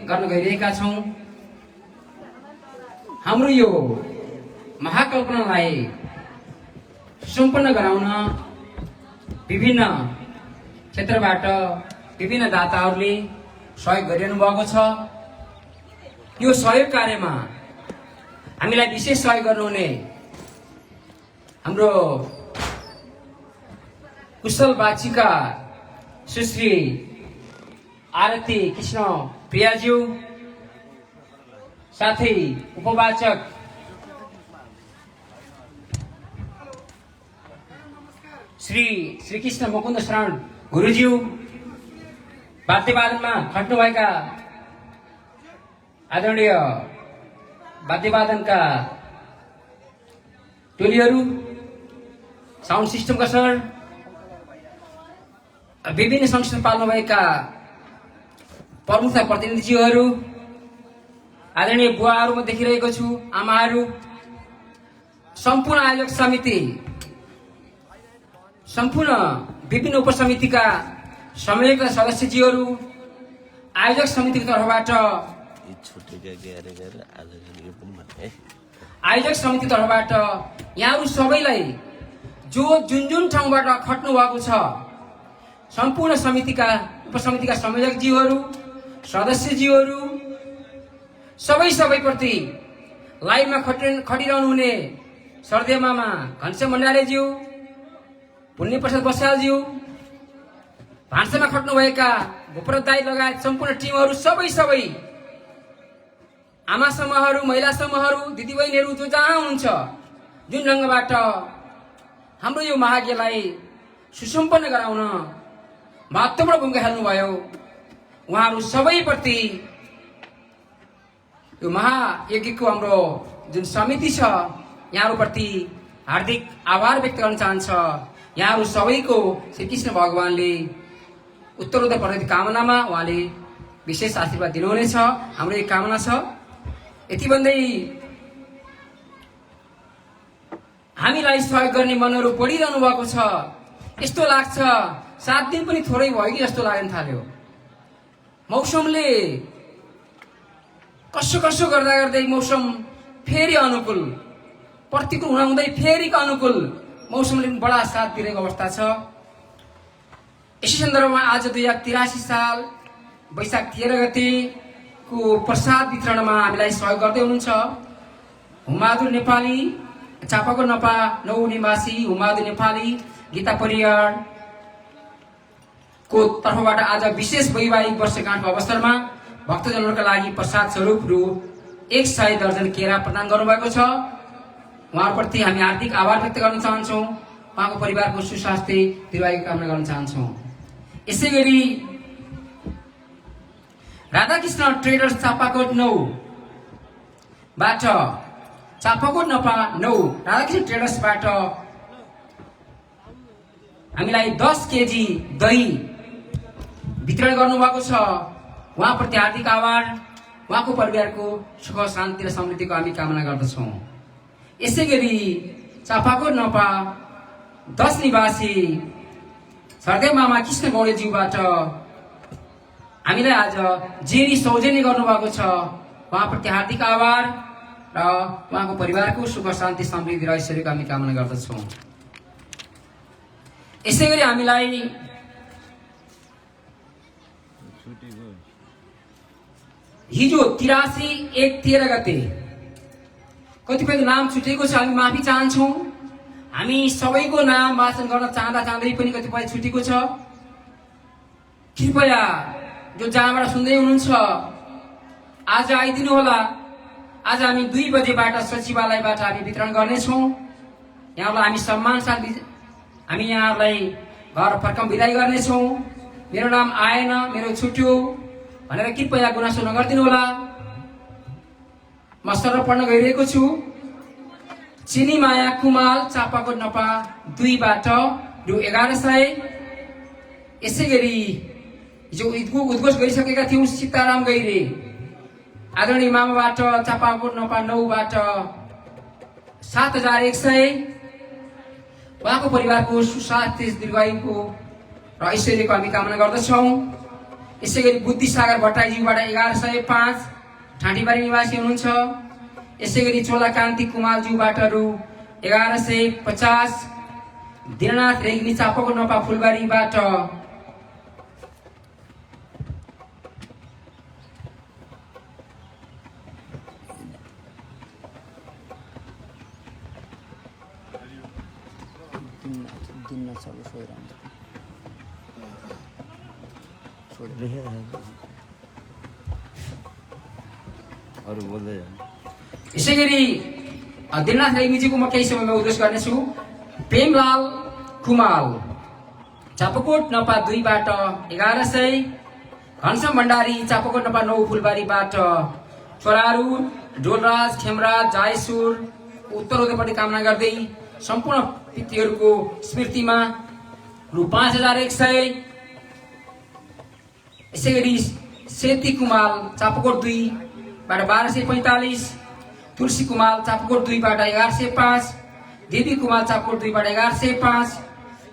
गर्न गइरहेका छौं। हाम्रो यो महाकल्पनालाई सम्पन्न गराउन विभिन्न क्षेत्रबाट विभिन्न दाताहरूले सहयोग गरिरहनु भएको छ। यो सहयोग कार्यमा हामीलाई विशेष सहयोग गर्नुहुने हाम्रो कुशल वाचिका सुश्री आरती कृष्ण प्रियाज्यू, साथै उपवाचक श्री कृष्ण मुकुन्द शरण गुरुज्यू, वाद्यवादनमा खट्नुभएका आदरणीय वाद्यवादनका टोलीहरू, साउन्ड सिस्टमका सर, विभिन्न संस्था पाल्नुभएका प्रमुख प्रतिनिधिज्यूहरू, आदरणीय बुवाहरू म देखिरहेको छु, आमाहरू, सम्पूर्ण आयोजक समिति, सम्पूर्ण विभिन्न उपसमितिका संयोजक सदस्यज्यूहरू, आयोजक समितिको तर्फबाट यहाँहरू सबैलाई जो जुन ठाउँबाट खट्नु भएको छ, सम्पूर्ण समितिका उपसमितिका संयोजकज्यूहरू, सदस्यज्यूहरू, सबैप्रति लाइभमा खटिरहनु हुने सरदेव मामा घनश्याम भण्डारीज्यू, पुण्य प्रसाद बस्यालज्यू, भान्सामा खट्नुभएका भूप्रत दाई लगायत सम्पूर्ण टिमहरू, सबै आमा समूहहरू, महिला समूहहरू, दिदीबहिनीहरू जो जहाँ हुनुहुन्छ, जुन ढङ्गबाट हाम्रो यो महायज्ञलाई सुसम्पन्न गराउन महत्त्वपूर्ण भूमिका खेल्नुभयो, उहाँहरू सबैप्रति यो महायज्ञको हाम्रो जुन समिति छ, यहाँहरूप्रति हार्दिक आभार व्यक्त गर्न चाहन्छ। यहाँहरू सबैको श्री कृष्ण भगवानले उत्तरोत्तर प्रगति कामनामा उहाँले विशेष आशीर्वाद दिनुहुनेछ, हाम्रो एक कामना छ। यति भन्दै हामीलाई सहयोग गर्ने मनहरू बढिरहनु भएको छ। यस्तो लाग्छ 7 दिन पनि थोरै भयो कि जस्तो लाग्न थाल्यो। मौसमले कसो गर्दै मौसम फेरि अनुकूल, प्रतिकूल हुँदै फेरि अनुकूल मौसमले बडा साथ दिएको अवस्था छ। यसै सन्दर्भमा आज 2083 साल वैशाख 13 गतेको प्रसाद वितरणमा हामीलाई सहयोग गर्दै हुनुहुन्छ हुमबहादुर नेपाली, चापाकोट नपा 9 निवासी हुमबहादुर नेपाली, गीता परियार को तर्फबाट आज विशेष वैवाहिक वर्षगाँठको अवसरमा भक्तजनहरूका लागि प्रसाद स्वरूप रु 100 दर्जन केरा प्रदान गर्नुभएको छ। उहाँप्रति हामी हार्दिक आभार व्यक्त गर्न चाहन्छौँ। उहाँको परिवारको सुस्वास्थ्य दीर्घायुको कामना गर्न चाहन्छौँ। यसै गरी राधाकृष्ण ट्रेडर्स चापाकोट 9 बाट चापाकोट नपा 9 राधाकृष्ण ट्रेडर्सबाट हामीलाई 10 केजी दही वितरण गर्नुभएको छ। उहाँप्रति हार्दिक आभार। उहाँको परिवारको सुख शान्ति र समृद्धिको हामी कामना गर्दछौँ। यसै गरी चापाकोट नपा 10 निवासी सरदेव मामा कृष्ण गौडेज्यूबाट हामीलाई आज जेरी सौजन्य गर्नुभएको छ। उहाँप्रति हार्दिक आभार र उहाँको परिवारको सुख शान्ति समृद्धि र ऐश्वर्यको हामी कामना गर्दछौँ। यसै गरी हामीलाई हिजो 83/1/13 गते कतिपय नाम छुटेको छ, हामी माफी चाहन्छौँ। हामी सबैको नाम वाचन गर्न चाहँदै पनि कतिपय छुटेको छ। कृपया जो जहाँबाट सुन्दै हुनुहुन्छ आज आइदिनु होला। आज हामी 2 बजेबाट सचिवालयबाट हामी वितरण गर्नेछौँ। यहाँलाई हामी सम्मान साथ हामी यहाँलाई घर फर्काउन बिदाई गर्नेछौँ। मेरो नाम आएन, मेरो छुट्यो भनेर कृपया गुनासो नगरिदिनु होला। म सर्व पढ्न गइरहेको छु। चिनी माया कुमाल चापाकोट नपा 2 बाट रु 1100। यसै गरी जो उद्घोष गरिसकेका थियौँ सीताराम गैरे आदरणीय मामाबाट चापाकोट नपा 9 बाट 7100। उहाँको परिवारको सुस्वास्थ्य दीर्घायुको र ऐश्वर्यको हामी कामना गर्दछौँ। यसै गरी बुद्धिसागर भट्टराईज्यूबाट 1105 ठाँटीबारी निवासी हुनुहुन्छ। यसै गरी चोलाकान्ति कुमारज्यूबाट रु 1150, दीननाथ रेग्मी चापाकोट नपा फुलबारीबाट यसै गरी दीननाथ रेग्मीजीको म केही समयमा उद्देश्य गर्नेछु। प्रेमलाल कुमाल चापाकोट नपा 2बाट 1100, घनश्याम भण्डारी चापाकोट नपा 9 फुलबारीबाट छोराहरू डोलराज खेमराज जायसुर उत्तरोत्तरपट्टि कामना गर्दै सम्पूर्ण पितृहरूको स्मृतिमा रु 5100। यसै गरी सेती कुमाल चापाकोट 2बाट 1245, तुलसी कुमाल चापाकोट 2बाट 1105, देवी कुमाल चापाकोट 2बाट 1105,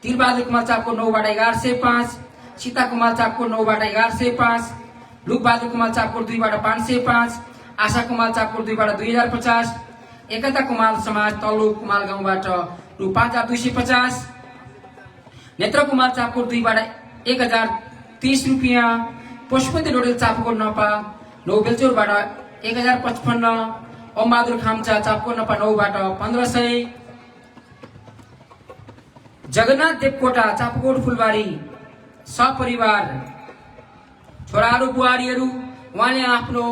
तिलबहादुर कुमाल चापाकोट 9बाट 1105, सीता कुमाल चापाकोट 9बाट 1105, लुकबहादुर कुमाल चापाकोट 2बाट 505, आशा कुमाल चापाकोट 2बाट 2050, एकता कुमाल समाज तल्लो कुमाल गाउँबाट रु 5250, नेत्र कुमार चापाकोट 2बाट 1030 रुपियाँ, पशुपति डोडेल चापाकोट नपा 9 बेलचौरबाट 1055, ओमबहादुर खाम्चा चापाकोट नपा 9बाट 1500, जगन्नाथ देवकोटा चापाकोट फुलबारी सपरिवार छोराहरू बुहारीहरू उहाँले आफ्नो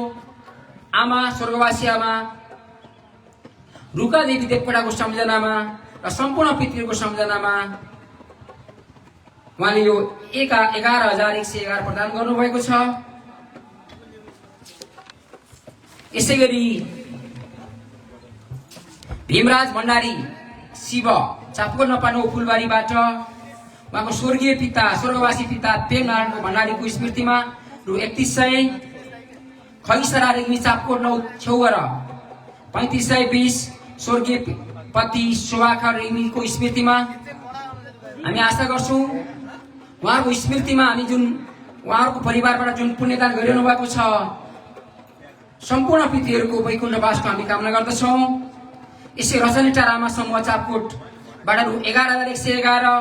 आमा स्वर्गवासी आमा रुका देवी देवकोटाको सम्झनामा र सम्पूर्ण पितृहरूको सम्झनामा उहाँले यो 11,111 प्रदान गर्नुभएको छ। यसै गरी भीमराज भण्डारी शिव चापाकोट नपा 9 फुलबारीबाट उहाँको स्वर्गीय पिता स्वर्गवासी पिता प्रेमनारायण भण्डारीको स्मृतिमा रु 3100, खगिसरा रेग्मी चापाकोट 9 छेउरा 3520, स्वर्गीय पति शोभाखर रेग्मीको स्मृतिमा हामी आशा गर्छौँ उहाँको स्मृतिमा हामी जुन उहाँहरूको परिवारबाट जुन पुण्यदान गरिरहनु भएको छ सम्पूर्ण पितृहरूको वैकुण्ठवासको हामी कामना गर्दछौँ। यसै रचनेटा रामा समूह चापाकोटबाट रु 11,111,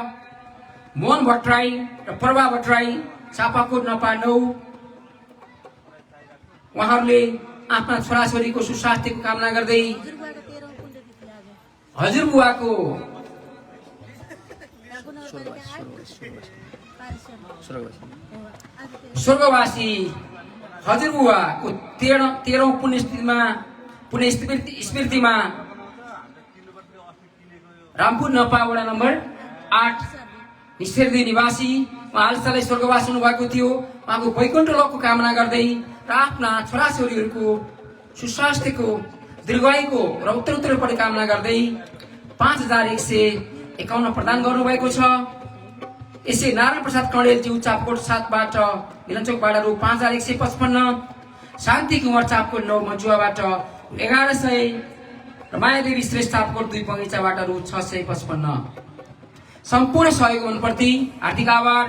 मोहन भट्टराई र प्रभा भट्टराई चापाकोट नपा 9 उहाँहरूले आफ्ना छोराछोरीको सुस्वास्थ्यको कामना गर्दै हजुरबुवाको स्वर्गवासी हजुरबुवाको 13औं पुण्यस्मृतिमा रामपुर नपा वडा नम्बर 8 निषेधी निवासी उहाँ हालसालै स्वर्गवास हुनुभएको थियो। उहाँको वैकुण्ठ लोकको कामना गर्दै र आफ्ना छोराछोरीहरूको सुस्वास्थ्यको दीर्घायुको र उत्तरोत्तरपट्टि कामना गर्दै 5151 प्रदान गर्नुभएको छ। यसै नारायण प्रसाद कणेलज्यू चापाकोट 7बाट मिलनचोकबाट रु 5155, शान्ति कुमार चापाकोट 9 मजुवाबाट 1100 र मायादेवी श्रेष्ठ चापाकोट 2 बगैँचाबाट रु 655। सम्पूर्ण सहयोगप्रति हार्दिक आभार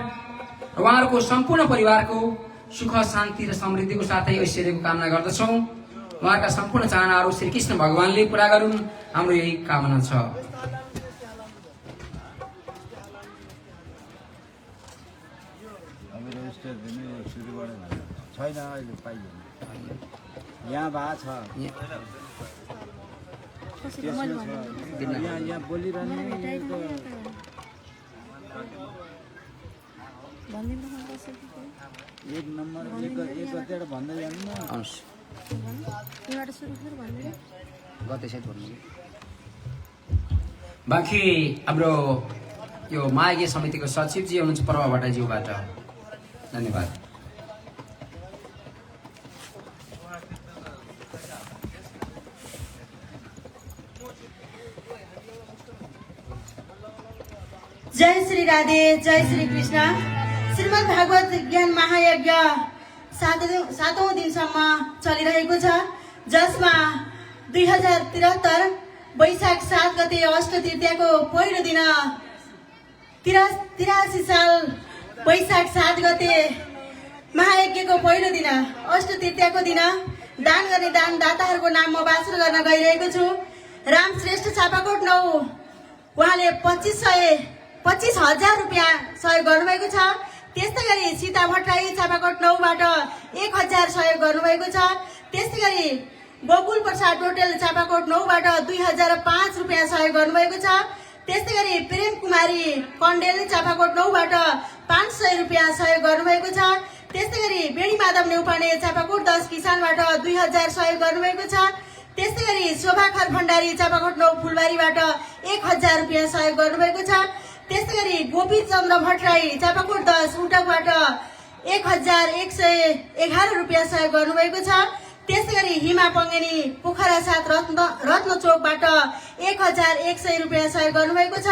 र उहाँहरूको सम्पूर्ण परिवारको सुख शान्ति र समृद्धिको साथै ऐश्वर्यको कामना गर्दछौँ। उहाँका सम्पूर्ण चाहनाहरू श्री कृष्ण भगवानले पूरा गरून्, हाम्रो यही कामना छ। छैन अहिले पाइदैन, यहाँ भा छ यहाँ बोलिरहने एक नम्बर एक गतेर भन्दै जानु न। बाँकी हाम्रो यो माघे समितिको सचिवजी हुनुहुन्छ प्रभा भट्टराईज्यूबाट, धन्यवाद। जय श्री राधे, जय श्री कृष्ण। श्रीमद् भागवत ज्ञान महायज्ञ 7औं दिनसम्म चलिरहेको छ, जसमा 2073 वैशाख 7 गते अष्ट तृतीयाको पहिलो दिन 83 साल वैशाख 7 गते महायज्ञको पहिलो दिन अष्ट तृतीयाको दिन दान गर्ने दानदाताहरूको नाम म वाचन गर्न गइरहेको छु। राम श्रेष्ठ चापाकोट 9 उहाँले 25,000 रुपियाँ सहयोग गर्नुभएको छ। त्यस्तै गरी सीता भट्टराई चापाकोट 9 बाट 1,000 सहयोग गर्नुभएको छ। त्यस्तै गरी गोकुल प्रसाद टोटेल चापाकोट 9 बाट 2,005 रुपियाँ सहयोग गर्नुभएको छ। त्यस्तै गरी प्रेम कुमारी कण्डेल चापाकोट 9 बाट 500 रुपियाँ सहयोग गर्नुभएको छ। त्यस्तै गरी बेणी माधव नेउपाने चापाकोट 10 किसानबाट 2,000 सहयोग गर्नुभएको छ। त्यस्तै गरी शोभाखर भण्डारी चापाकोट 9 फुलबारीबाट 1,000 रुपियाँ सहयोग गर्नुभएको छ। त्यस्तै गरी गोपी चन्द्र भट्टराई चापाकोट 10 उटकबाट 1,111 रुपियाँ सहयोग गर्नुभएको छ। त्यस्तै गरी हिमा पङ्गेनी पोखरा 7 रत्न चोकबाट 1,100 रुपियाँ सहयोग गर्नुभएको छ।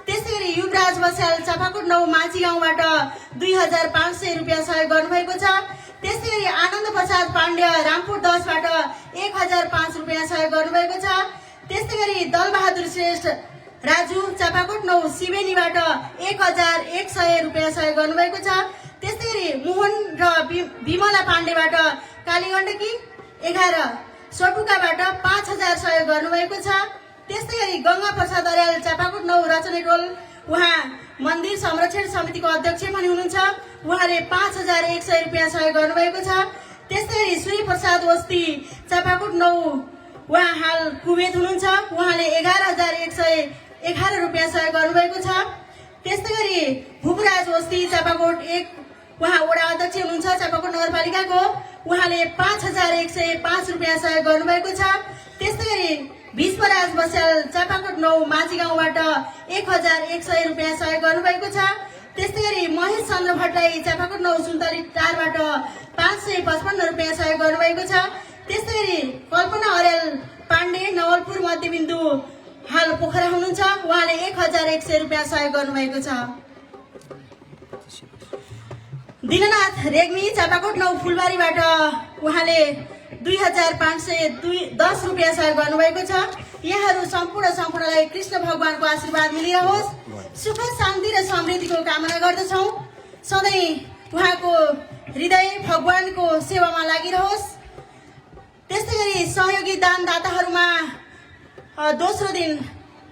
त्यस्तै गरी युवराज बस्याल चापाकोट 9 माझी गाउँबाट 2,500 रुपियाँ सहयोग गर्नुभएको छ। त्यस्तै गरी आनन्द प्रसाद पाण्ड्य रामपुर 10 बाट 1,005 रुपियाँ सहयोग गर्नुभएको छ। त्यस्तै गरी दलबहादुर श्रेष्ठ राजु चापाकोट 9 सिबेनीबाट 1,100 रुपियाँ सहयोग गर्नुभएको छ। त्यस्तै गरी मोहन र विमला पाण्डेबाट कालीगण्डकी 11 सटुकाबाट 5,000 सहयोग गर्नुभएको छ। त्यस्तै गरी गंगा प्रसाद अर्याल चापाकोट 9 रचनेटोल उहाँ मन्दिर संरक्षण समितिको अध्यक्ष पनि हुनुहुन्छ। उहाँले 5,100 रुपियाँ सहयोग गर्नुभएको छ। त्यस्तै गरी सूर्य प्रसाद वस्ती चापाकोट 9 उहाँ हाल कुवेत हुनुहुन्छ। उहाँले 11,111 रुपियाँ सहयोग गर्नुभएको छ। त्यस्तै गरी भूपराज वस्ती चापाकोट 1 उहाँ वडा अध्यक्ष हुनुहुन्छ चापाकोट नगरपालिकाको। उहाँले 5,105 रुपियाँ सहयोग गर्नुभएको छ। त्यस्तै गरी विश्वराज बस्याल चापाकोट 9 माझी गाउँबाट 1,100 रुपियाँ सहयोग गर्नुभएको छ। त्यस्तै गरी महेश चन्द्र भट्टराई चापाकोट 9 सुन्तली टारबाट 555 रुपियाँ सहयोग गर्नुभएको छ। त्यस्तै गरी कल्पना अर्याल पाण्डे नवलपुर मध्यबिन्दु हाल पोखरा हुनुहुन्छ। उहाँले 1,100 रुपियाँ सहयोग गर्नुभएको छ। दिननाथ रेग्मी चापाकोट 9 फुलबारीबाट उहाँले 2,510 रुपियाँ सहयोग गर्नुभएको छ। यहाँहरू सम्पूर्णलाई कृष्ण भगवानको आशीर्वाद मिलिरहोस्। सुख शान्ति र समृद्धिको कामना गर्दछौँ। सधैँ उहाँको हृदय भगवानको सेवामा लागिरहोस्। त्यस्तै गरी सहयोगी दानदाताहरूमा दोस्रो दिन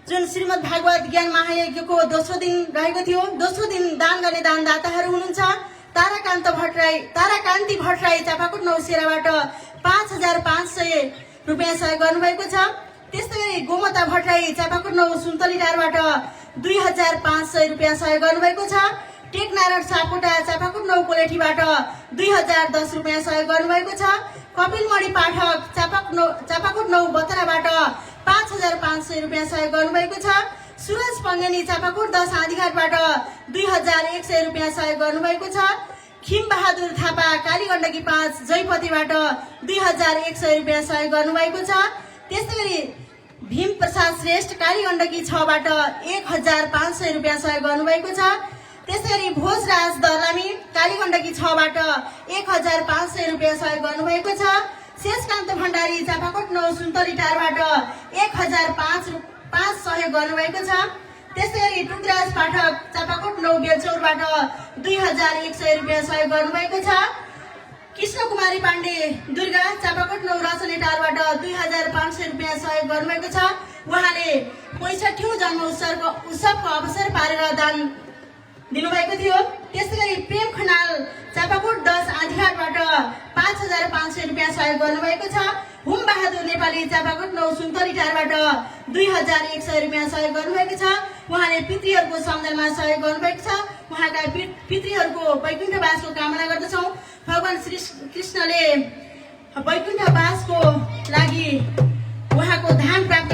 जुन श्रीमद् भागवत ज्ञान महायज्ञको दोस्रो दिन रहेको थियो, दोस्रो दिन दान गर्ने दानदाताहरू हुनुहुन्छ ताराकान्ति भट्टराई चापाकोट 9 सेराबाट 5,500 रुपियाँ सहयोग गर्नुभएको छ। त्यस्तै गरी गोमता भट्टराई चापाकोट 9 सुन्तली टारबाट 2,500 रुपियाँ सहयोग गर्नुभएको छ। टेकनारायण सापकोटा चापाकोट 9 कोलेठीबाट 2,010 रुपियाँ सहयोग गर्नुभएको छ। कपिलमणि पाठक चापाकोट 9 बतराबाट 5,500 रुपियाँ सहयोग गर्नुभएको छ। सुरज पङ्गेनी चापाकोट 10 आँधीघाटबाट 2,100 रुपियाँ सहयोग गर्नुभएको छ। खिम बहादुर थापा कालीगण्डकी 5 जयपतिबाट 2,100 रुपियाँ सहयोग गर्नुभएको छ। त्यस्तै गरी भीम प्रसाद श्रेष्ठ कालीगण्डकी 6 बाट 1,500 रुपियाँ सहयोग गर्नुभएको छ। त्यस्तै गरी भोजराज दलामी कालीगण्डकी 6 बाट 1,500 रुपियाँ सहयोग गर्नुभएको छ। शेषकान्त भण्डारी चापाकोट 9 सुन्तली टारबाट 1,005 सहयोग गर्नुभएको छ। त्यस्तै गरी टुकराज पाठक चापाकोट 9 बेलचौरबाट 2,100 रुपियाँ सहयोग गर्नुभएको छ। कृष्ण कुमारी पाण्डे दुर्गा चापाकोट 9 रचने टारबाट 2,500 रुपियाँ सहयोग गर्नुभएको छ। उहाँले 65औं जन्म उत्सवको अवसर पारेर दान दिनुभएको थियो। त्यस्तै गरी प्रेम खनाल चापाकोट 10 आँधीघाटबाट 5,500 रुपियाँ सहयोग गर्नुभएको छ। हुम बहादुर नेपाली चापाकोट 9 सुन्तली टारबाट 2,100 रुपियाँ सहयोग गर्नुभएको छ। उहाँले पितृहरूको सम्झनामा सहयोग गर्नुभएको छ। उहाँका पितृहरूको वैकुण्ठवासको कामना गर्दछौँ। भगवान श्री कृष्णले वैकुण्ठवासको लागि उहाँको धाम प्राप्त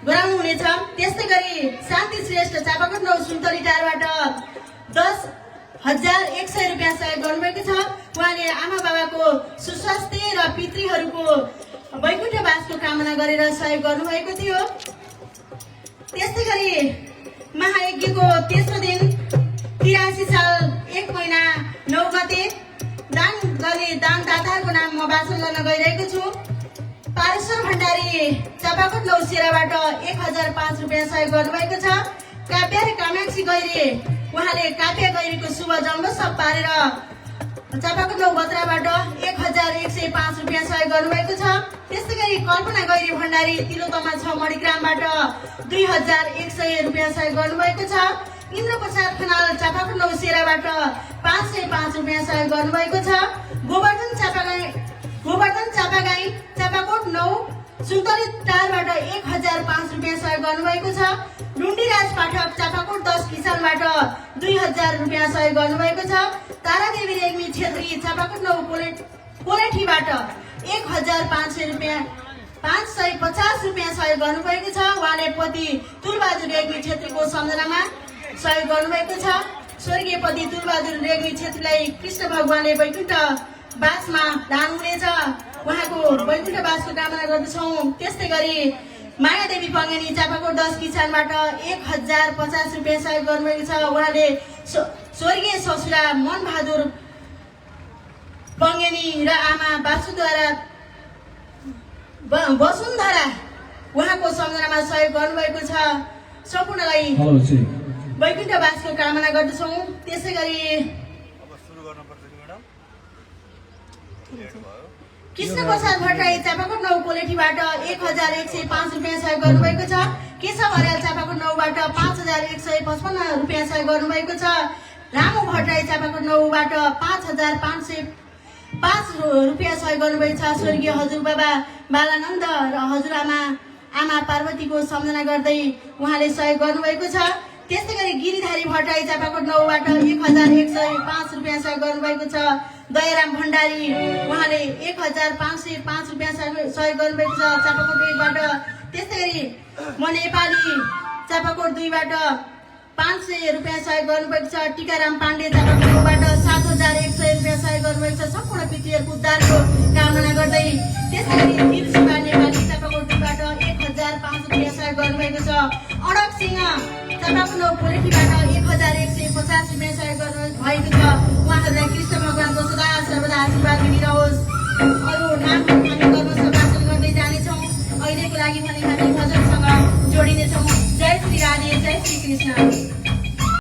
गराउनुहुनेछ। त्यस्तै गरी शान्ति श्रेष्ठ चापाकोट 9 सुन्तली टारबाट 10,100 रुपियाँ सहयोग गर्नुभएको छ। उहाँले आमा बाबाको सुस्वास्थ्य र पितृहरूको वैकुण्ठवासको कामना गरेर सहयोग गर्नुभएको थियो। त्यस्तै गरी महायज्ञको तेस्रो दिन 83 साल 1 महिना 9 गते दान गर्ने दानदाताहरूको नाम म वाचन गर्न गइरहेको छु। पारेश्वर भण्डारी चापाकोट 9 सेराबाट 1,005 रुपियाँ सहयोग गर्नुभएको छ। काव्य र कामाक्षी गैरी उहाँले काव्य गैरीको शुभ जन्मोत्सव पारेर चापाकोट 9 बत्राबाट 1105 रुपियाँ सहयोग गर्नुभएको छ। त्यस्तै गरी कल्पना गैरी भण्डारी तिलोतमा 6 मणिग्रामबाट 2100 रुपियाँ सहयोग गर्नुभएको छ। इन्द्र प्रसाद खनाल चापाकोट 9 सेराबाट 505 रुपियाँ सहयोग गर्नुभएको छ। गोवर्धन चापागाई चापाकोट 9 सुन्तली टारबाट 1005 रुपियाँ सहयोग गर्नुभएको छ। लुण्डीराज पाठक चापाकोट 10 किसानबाट 2000 रुपियाँ सहयोग गर्नुभएको छ। तारादेवी रेग्मी छेत्री चापाकोट 9 पोलेठीबाट 1550 रुपियाँ 550 रुपियाँ सहयोग गर्नुभएको छ। उहाँले पति तुलबहादुर रेग्मी छेत्रीको सम्झनामा सहयोग गर्नुभएको छ। स्वर्गीय पति तुलबहादुर रेग्मी छेत्रीलाई कृष्ण भगवानले वैकुण्ठ बासमा लानुहुनेछ। उहाँको वैकुण्ठ बासको कामना गर्दछौँ। त्यस्तै गरी मायादेवी पङ्गेनी चापाकोट 10 किसानबाट 1050 रुपियाँ सहयोग गर्नुभएको छ। उहाँले स्वर्गीय ससुरा मनबहादुर पङ्गेनी र आमा वसुन्धरा उहाँको सम्झनामा सहयोग गर्नुभएको छ। सम्पूर्णलाई वैकुण्ठ बासको कामना गर्दछौँ। त्यसै गरी कृष्ण प्रसाद भट्टराई चापाकोट 9 पोलेठीबाट 1105 रुपियाँ सहयोग गर्नुभएको छ। केशव हरियाल चापाकोट 9बाट 5155 रुपियाँ सहयोग गर्नुभएको छ। रामु भट्टराई चापाकोट 9बाट 5505 रुपियाँ सहयोग गर्नुभएको छ। स्वर्गीय हजुरबाबा बालानन्द र हजुरआमा आमा पार्वतीको सम्झना गर्दै उहाँले सहयोग गर्नुभएको छ। त्यस्तै गरी गिरिधारी भट्टराई चापाकोट 9बाट 1105 रुपियाँ सहयोग गर्नुभएको छ। दयाराम भण्डारी उहाँले 1505 रुपियाँ सहयोग गर्नुभएको छ चापाकोट 1बाट। त्यस्तै गरी म नेपाली चापाकोट 2बाट 500 रुपियाँ सहयोग गर्नुभएको छ। टिकाराम पाण्डे चापाकोट 9बाट 7100 रुपियाँ सहयोग गर्नुभएको छ। सम्पूर्ण पितृहरूको उद्धारको कामना गर्दै त्यस्तै गरी दिलसुभा नेपाली चापाकोट 2बाट 1500 रुपियाँ सहयोग गर्नुभएको छ। अडक सिंह चापाकोट 9 पोलेठीबाट 1150 रुपियाँ सहयोग गर्नुभएको छ। उहाँहरूलाई कृष्ण भगवानको सदा सर्वदा आशीर्वाद मिलिरहोस्। अरू नामहरू हामी कर्मसँग वाचन गर्दै जानेछौँ। अहिलेको लागि भने हामी भजनसँग जोडिनेछौँ। जय श्री राधे, जय श्री कृष्ण।